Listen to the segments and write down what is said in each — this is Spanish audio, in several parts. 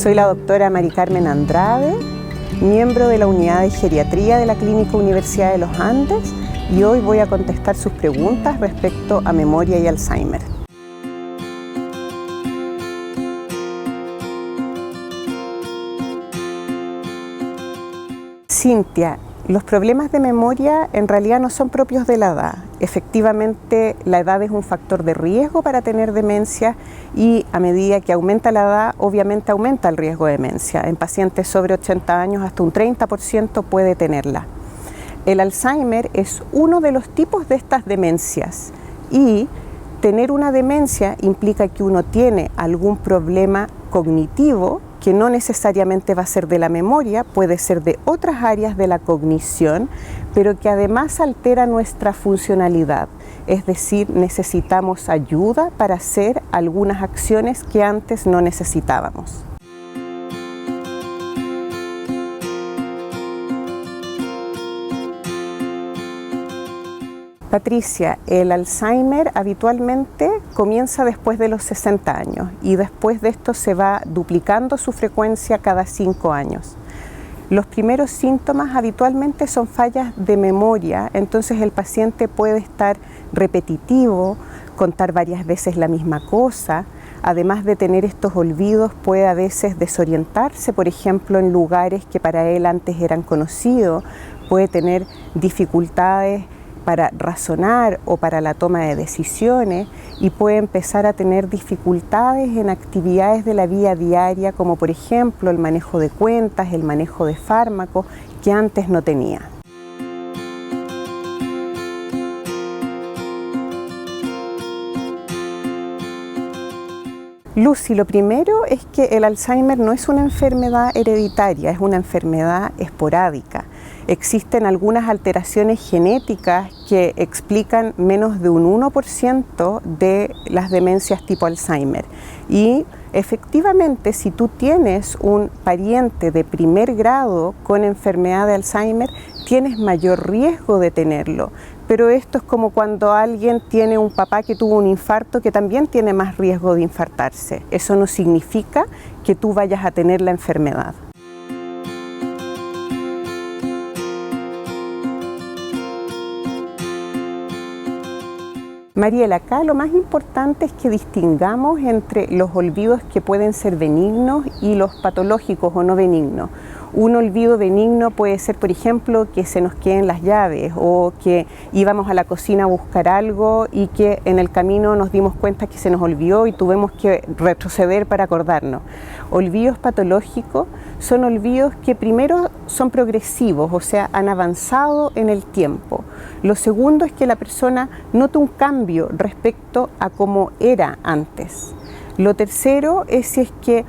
Soy la doctora Mari Carmen Andrade, miembro de la Unidad de Geriatría de la Clínica Universidad de los Andes, y hoy voy a contestar sus preguntas respecto a memoria y Alzheimer. Cintia, los problemas de memoria en realidad no son propios de la edad. Efectivamente, la edad es un factor de riesgo para tener demencia y a medida que aumenta la edad, obviamente aumenta el riesgo de demencia. En pacientes sobre 80 años hasta un 30% puede tenerla. El Alzheimer es uno de los tipos de estas demencias y tener una demencia implica que uno tiene algún problema cognitivo que no necesariamente va a ser de la memoria, puede ser de otras áreas de la cognición, pero que además altera nuestra funcionalidad. Es decir, necesitamos ayuda para hacer algunas acciones que antes no necesitábamos. Patricia, el Alzheimer habitualmente comienza después de los 60 años y después de esto se va duplicando su frecuencia cada 5 años. Los primeros síntomas habitualmente son fallas de memoria, entonces el paciente puede estar repetitivo, contar varias veces la misma cosa. Además de tener estos olvidos, puede a veces desorientarse, por ejemplo, en lugares que para él antes eran conocidos, puede tener dificultades para razonar o para la toma de decisiones y puede empezar a tener dificultades en actividades de la vida diaria, como por ejemplo el manejo de cuentas, el manejo de fármacos, que antes no tenía. Lucy, lo primero es que el Alzheimer no es una enfermedad hereditaria, es una enfermedad esporádica. Existen algunas alteraciones genéticas que explican menos de un 1% de las demencias tipo Alzheimer. Y efectivamente, si tú tienes un pariente de primer grado con enfermedad de Alzheimer, tienes mayor riesgo de tenerlo. Pero esto es como cuando alguien tiene un papá que tuvo un infarto que también tiene más riesgo de infartarse. Eso no significa que tú vayas a tener la enfermedad. Mariela, acá lo más importante es que distingamos entre los olvidos que pueden ser benignos y los patológicos o no benignos. Un olvido benigno puede ser, por ejemplo, que se nos queden las llaves o que íbamos a la cocina a buscar algo y que en el camino nos dimos cuenta que se nos olvidó y tuvimos que retroceder para acordarnos. Olvidos patológicos son olvidos que primero son progresivos, o sea, han avanzado en el tiempo. Lo segundo es que la persona nota un cambio respecto a cómo era antes. Lo tercero es si es que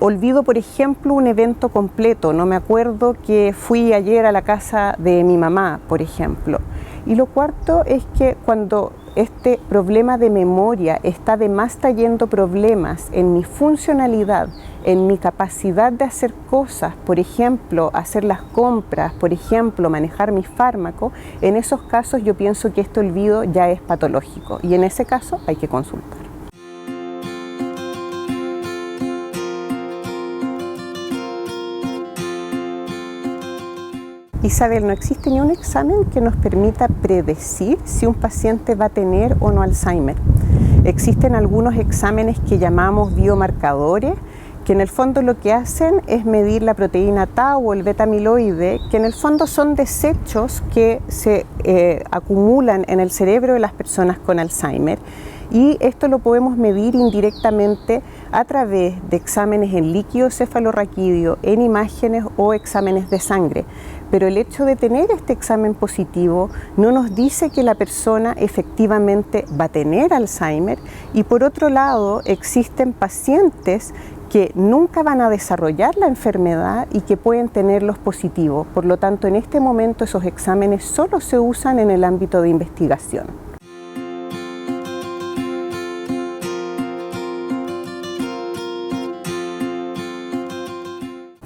olvido, por ejemplo, un evento completo. No me acuerdo que fui ayer a la casa de mi mamá, por ejemplo. Y lo cuarto es que cuando este problema de memoria está además trayendo problemas en mi funcionalidad, en mi capacidad de hacer cosas, por ejemplo, hacer las compras, por ejemplo, manejar mis fármacos, en esos casos yo pienso que este olvido ya es patológico y en ese caso hay que consultar. Isabel, no existe ni un examen que nos permita predecir si un paciente va a tener o no Alzheimer. Existen algunos exámenes que llamamos biomarcadores, que en el fondo lo que hacen es medir la proteína tau o el beta-amiloide, que en el fondo son desechos que se acumulan en el cerebro de las personas con Alzheimer. Y esto lo podemos medir indirectamente a través de exámenes en líquido cefalorraquídeo, en imágenes o exámenes de sangre. Pero el hecho de tener este examen positivo no nos dice que la persona efectivamente va a tener Alzheimer y por otro lado existen pacientes que nunca van a desarrollar la enfermedad y que pueden tenerlos positivos. Por lo tanto, en este momento esos exámenes solo se usan en el ámbito de investigación.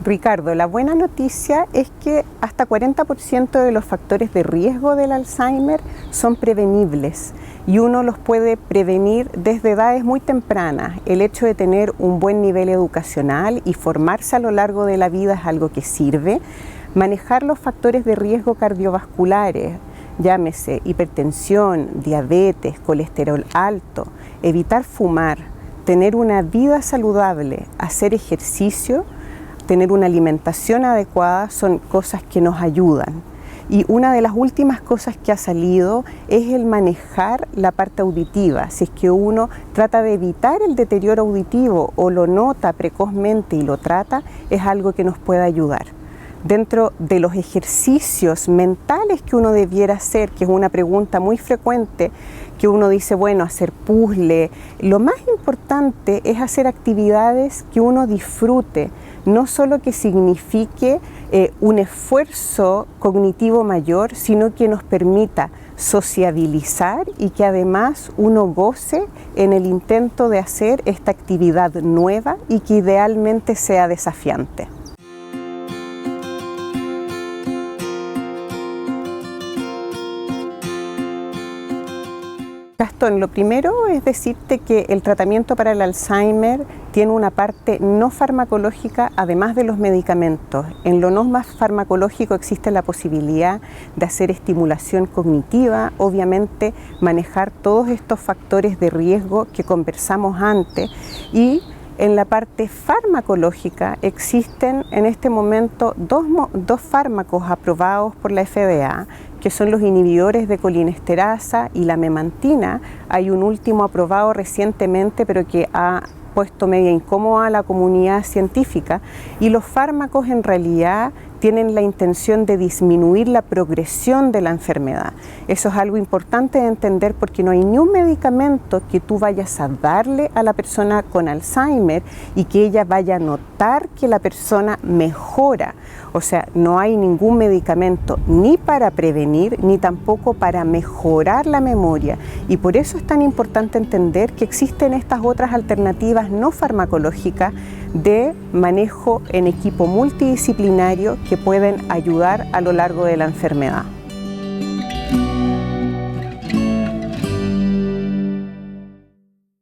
Ricardo, la buena noticia es que hasta 40% de los factores de riesgo del Alzheimer son prevenibles y uno los puede prevenir desde edades muy tempranas. El hecho de tener un buen nivel educacional y formarse a lo largo de la vida es algo que sirve. Manejar los factores de riesgo cardiovasculares, llámese hipertensión, diabetes, colesterol alto, evitar fumar, tener una vida saludable, hacer ejercicio, tener una alimentación adecuada son cosas que nos ayudan. Y una de las últimas cosas que ha salido es el manejar la parte auditiva. Si es que uno trata de evitar el deterioro auditivo o lo nota precozmente y lo trata, es algo que nos puede ayudar. Dentro de los ejercicios mentales que uno debiera hacer, que es una pregunta muy frecuente, que uno dice, bueno, hacer puzzle, lo más importante es hacer actividades que uno disfrute, no solo que signifique un esfuerzo cognitivo mayor, sino que nos permita sociabilizar y que además uno goce en el intento de hacer esta actividad nueva y que idealmente sea desafiante. Gastón, lo primero es decirte que el tratamiento para el Alzheimer tiene una parte no farmacológica además de los medicamentos. En lo no más farmacológico existe la posibilidad de hacer estimulación cognitiva, obviamente manejar todos estos factores de riesgo que conversamos antes, y en la parte farmacológica existen en este momento dos fármacos aprobados por la FDA, que son los inhibidores de colinesterasa y la memantina. Hay un último aprobado recientemente, pero que ha puesto media incómoda a la comunidad científica, y los fármacos en realidad tienen la intención de disminuir la progresión de la enfermedad. Eso es algo importante de entender, porque no hay ni un medicamento que tú vayas a darle a la persona con Alzheimer y que ella vaya a notar que la persona mejora. O sea, no hay ningún medicamento ni para prevenir ni tampoco para mejorar la memoria, y por eso es tan importante entender que existen estas otras alternativas no farmacológicas de manejo en equipo multidisciplinario que pueden ayudar a lo largo de la enfermedad.